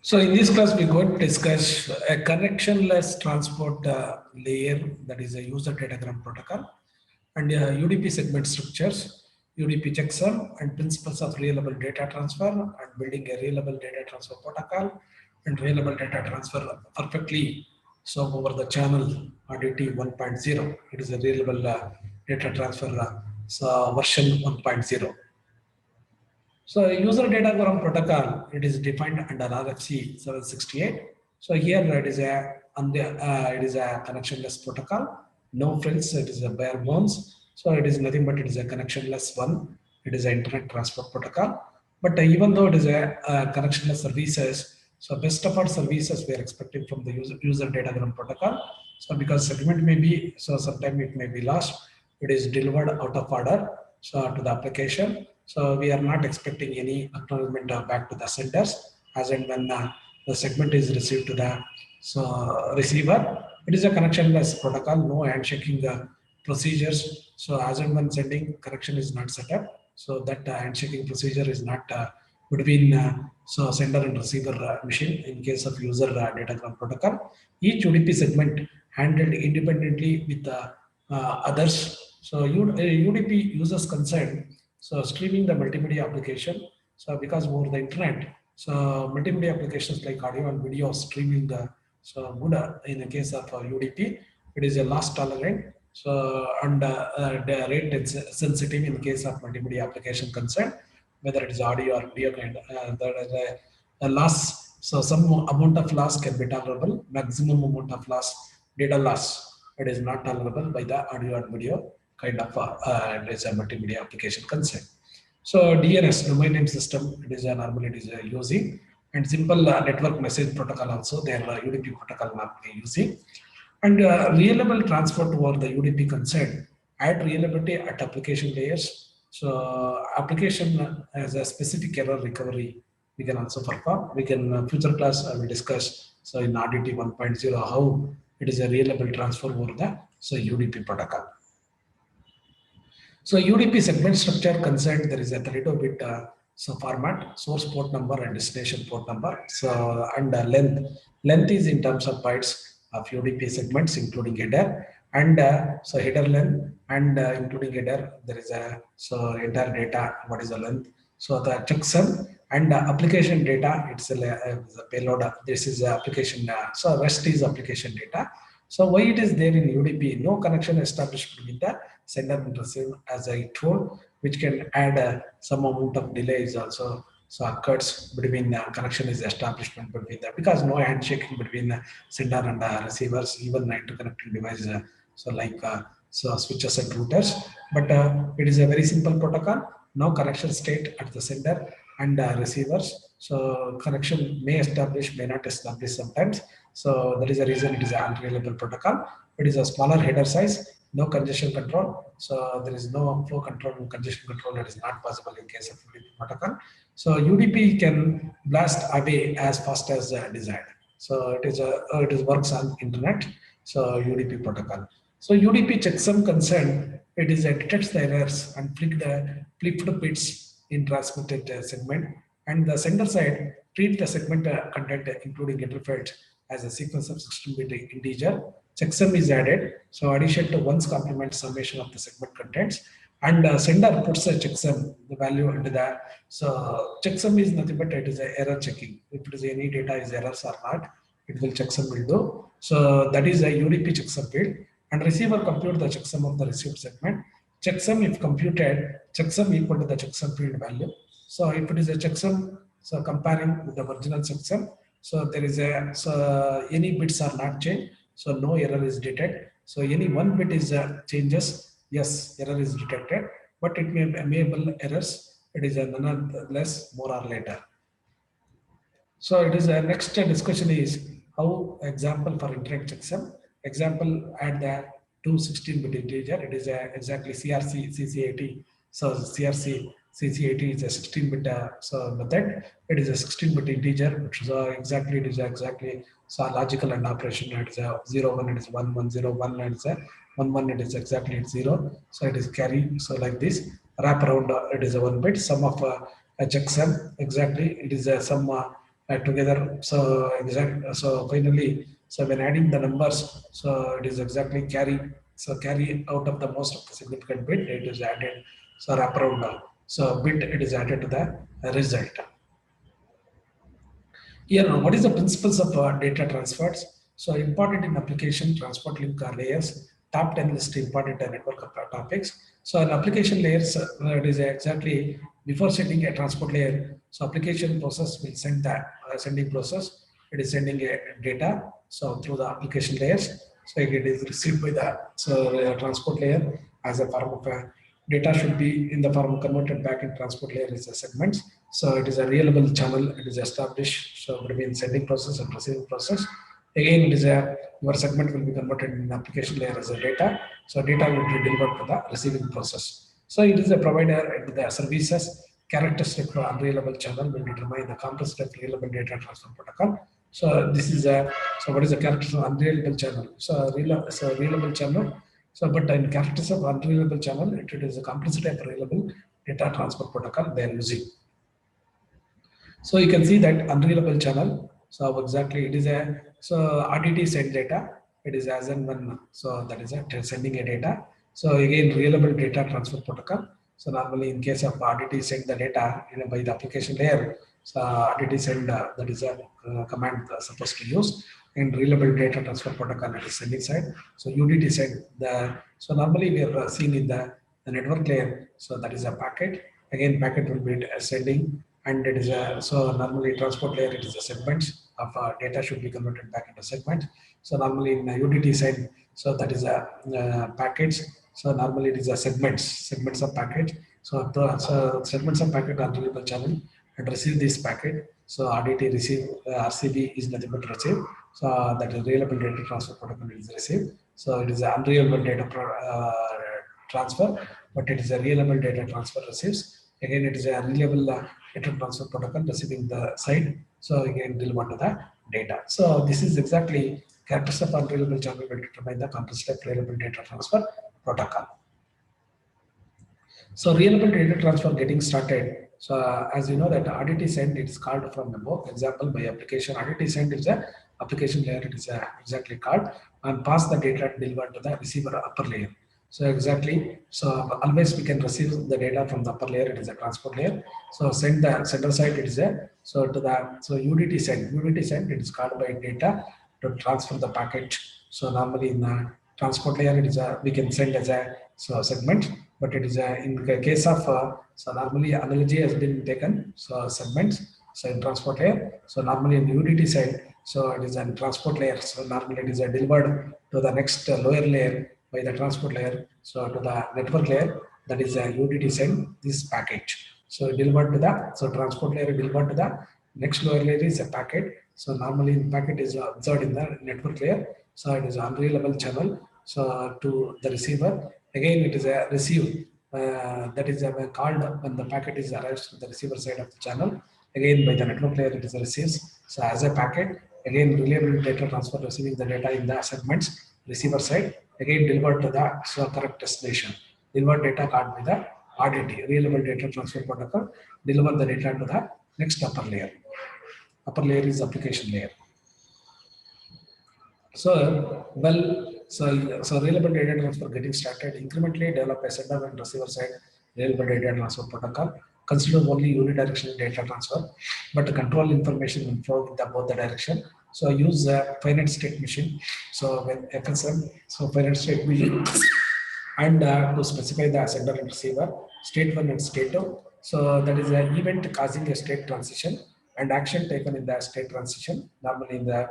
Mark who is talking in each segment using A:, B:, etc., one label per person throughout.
A: So in this class, we're going to discuss a connectionless transport layer, that is a user datagram protocol, and UDP segment structures, UDP checksum, and principles of reliable data transfer, and building a reliable data transfer protocol, and reliable data transfer perfectly. So over the channel RDT 1.0, it is a reliable data transfer version 1.0. So user datagram protocol, it is defined under RFC 768. So here it is a connectionless protocol. No frills, it is a bare bones. So it is nothing but it is a connectionless one. It is an internet transport protocol. But even though it is a connectionless services, so best of our services we are expecting from the user datagram protocol. So because segment may be, so sometime it may be lost. It is delivered out of order so to the application. So we are not expecting any acknowledgement back to the senders as and when the segment is received to the receiver. It is a connectionless protocol, no handshaking procedures. So as and when sending, connection is not set up. So that handshaking procedure is not between so sender and receiver machine in case of user datagram protocol. Each UDP segment handled independently with others. So UDP users consent. So streaming the multimedia application. So because over the internet, so multimedia applications like audio and video streaming the so good in the case of UDP, it is a loss tolerant. So and the rate sensitive in case of multimedia application concern, whether it is audio or video kind. There is a loss. So some amount of loss can be tolerable. Maximum amount of loss, data loss, it is not tolerable by the audio and video kind of it is a multimedia application concern. So DNS, domain name system, it is normally it is using, and simple network message protocol also their UDP protocol normally using, and reliable transport over the UDP concern, add reliability at application layers. So application has a specific error recovery we can also perform. We can future class we discuss so in RDT 1.0 how it is a reliable transfer over the so UDP protocol. So UDP segment structure concerned, there is a 32-bit so format, source port number and destination port number. So and length is in terms of bytes of UDP segments, including header and so header length and including header. There is a so entire data. What is the length? So the checksum and application data. It's a payload. This is application. So rest is application data. So why it is there in UDP? No connection established between the sender and receiver, as I told, which can add some amount of delay is also so occurs between the connection is establishment between that, because no handshaking between the sender and receivers, even interconnecting devices, so like so switches and routers. But it is a very simple protocol. No connection state at the sender and receivers. So connection may establish, may not establish sometimes. So that is the reason it is an unreliable protocol. It is a smaller header size, no congestion control. So there is no flow control and congestion control that is not possible in case of UDP protocol. So UDP can blast away as fast as desired. So it is works on internet. So UDP protocol. So UDP checksum concern, it is detects the errors and flipped bits in transmitted segment, and the sender side treat the segment content including interface as a sequence of 16-bit integer. Checksum is added, so addition to one's complement summation of the segment contents, and sender puts a checksum the value into the so checksum is nothing but it is a error checking. If it is any data is errors or not, it will checksum will do. So that is a UDP checksum field, and receiver compute the checksum of the received segment. Checksum if computed, checksum equal to the checksum field value. So if it is a checksum, so comparing with the original checksum, so there is a so any bits are not changed, so no error is detected. So any one bit is changes, yes, error is detected, but it may enable errors. It is nonetheless more or later. So it is next discussion is how example for internet checksum. Example add the 216-bit integer. It is exactly CRC CC80. So CRC CC80 is a 16-bit so method. It is a 16-bit integer. So exactly it is exactly so logical and operation. It is a 0 1. It is 1 1 0 1. It is a 1 1. It is exactly it's 0. So it is carry. So like this wrap around. It is a 1 bit. Sum of a checksum exactly. It is a sum. together. So so finally, so when adding the numbers, so it is exactly carry. So carry out of the most of the significant bit, it is added. So wraparound. So bit it is added to the result. Here, what is the principles of data transfers? So important in application transport link layers. Top 10 list important network of topics. So an application layers, it is exactly before sending a transport layer. So application process will send that sending process. It is sending a data. So through the application layers. So it is received by the transport layer as a form of data should be in the form converted back in transport layer is a segments. So it is a reliable channel. It is established so between sending process and receiving process. Again, it is a your segment will be converted in application layer as a data. So data will be delivered to the receiving process. So it is a provider and the services characteristic for unreliable channel will determine the complexity of reliable data transfer protocol. So this is a so what is the characteristic of unreliable channel? So reliable channel. So but in characteristic of unreliable channel, it is a complexity of reliable data transfer protocol they are using. So you can see that unreliable channel. So exactly it is a so RDT send data. It is as and when so that is a sending a data. So again reliable data transfer protocol. So normally in case of RDT send the data by the application layer. So RDT send that is a command supposed to use and reliable data transfer protocol it is sending side. So UDT send the so normally we are seeing in the network layer. So that is a packet. Again packet will be sending and it is a so normally transport layer it is a segment of data should be converted back into segment. So normally in UDT side, so that is a package. So normally it is a segments of packet. So the segments of packet are reliable channel and receive this packet. So RDT receive RCB is nothing but receive. So that is reliable data transfer protocol is received. So it is an unreliable data transfer, but it is a reliable data transfer receives. Again, it is a reliable data transfer protocol receiving the side. So again, deliver to the data. So this is exactly characteristic of unreliable channel will determine the complexity of reliable data transfer protocol. So reliable data transfer getting started. So as you know that RDT send it is called from above. Example by application RDT send is a application layer. It is exactly called and pass the data delivered to the receiver upper layer. So exactly. So always we can receive the data from the upper layer. It is a transport layer. So send the sender side. It is a so to the so UDT send. UDT send it is called by data to transfer the packet. So normally in the transport layer it is a we can send as a so segment, but it is a in the case of so normally analogy has been taken so segments. So in transport layer, so normally in UDT side, so it is a transport layer. So normally it is a delivered to the next lower layer by the transport layer. So to the network layer, that is a UDT send this package. So delivered to the so transport layer delivered to the next lower layer is a packet. So normally the packet is observed in the network layer. So it is unreliable channel. So to the receiver again it is a receive that is called when the packet is arrives to the receiver side of the channel. Again by the network layer it is receives. So as a packet again reliable data transfer receiving the data in the segments receiver side again delivered to the so correct destination. Delivered data card by the RDT reliable data transfer protocol deliver the data to the next upper layer. Upper layer is application layer. So reliable data transfer getting started, incrementally develop a sender and receiver side reliable data transfer protocol. Consider only unidirectional data transfer, but the control information will flow with the both the direction. So use a finite state machine. So when FSM, so finite state machine and to specify the sender and receiver, state 1 and state 2. So that is an event causing a state transition and action taken in the state transition, normally in the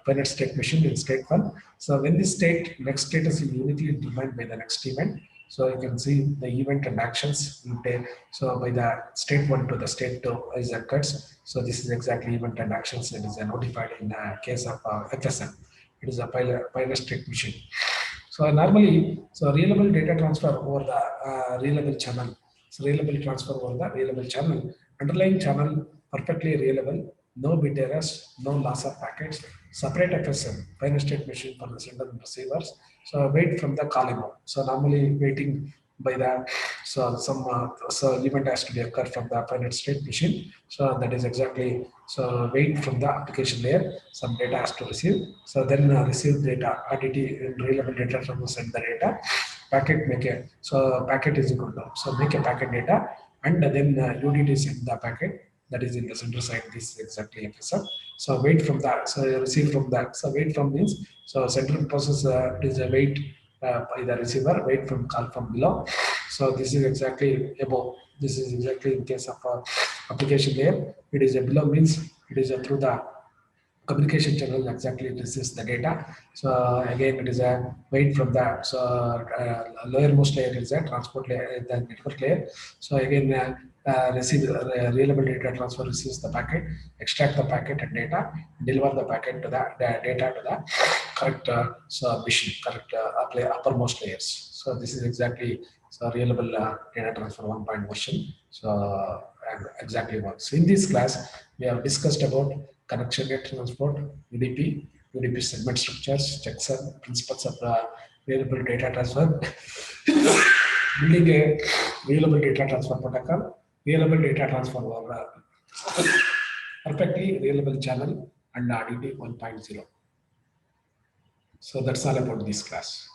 A: finite state machine in state 1. So when this state, next status is uniquely determined by the next event. So you can see the event and actions you take. So by the state 1 to the state 2 is occurs. So this is exactly event and actions that is notified in the case of FSM. It is a pilot state machine. So normally, so reliable data transfer over the reliable channel. So reliable transfer over the reliable channel. Underlying channel perfectly reliable, no bit errors, no loss of packets. Separate FSM, final state machine for the sender and receivers. So wait from the calling out. So normally waiting by the so element has to be occurred from the finite state machine. So that is exactly so wait from the application layer. Some data has to receive. So then receive data RDT in reliable data transfer send the data packet make a so packet is equal to so make a packet data and then UDT send the packet that is in the center side. This is exactly FSR. So wait from that. So receive from that. So wait from means so central process is a wait by the receiver, wait from call from below. So this is exactly above. This is exactly in case of application layer. It is a below means it is through the communication channel exactly receives the data. So again, it is a wait from that. So lowermost layer is a transport layer, the network layer. So again, receive reliable data transfer receives the packet, extract the packet and data, deliver the packet to the data to the correct so machine, correct uppermost layers. So this is exactly so reliable data transfer 1.1 version. So exactly works. In this class, we have discussed about connection net transport, UDP segment structures, checksum, principles of reliable data transfer, building a reliable data transfer protocol, reliable data transfer over perfectly reliable channel, and RDT 1.0. So that's all about this class.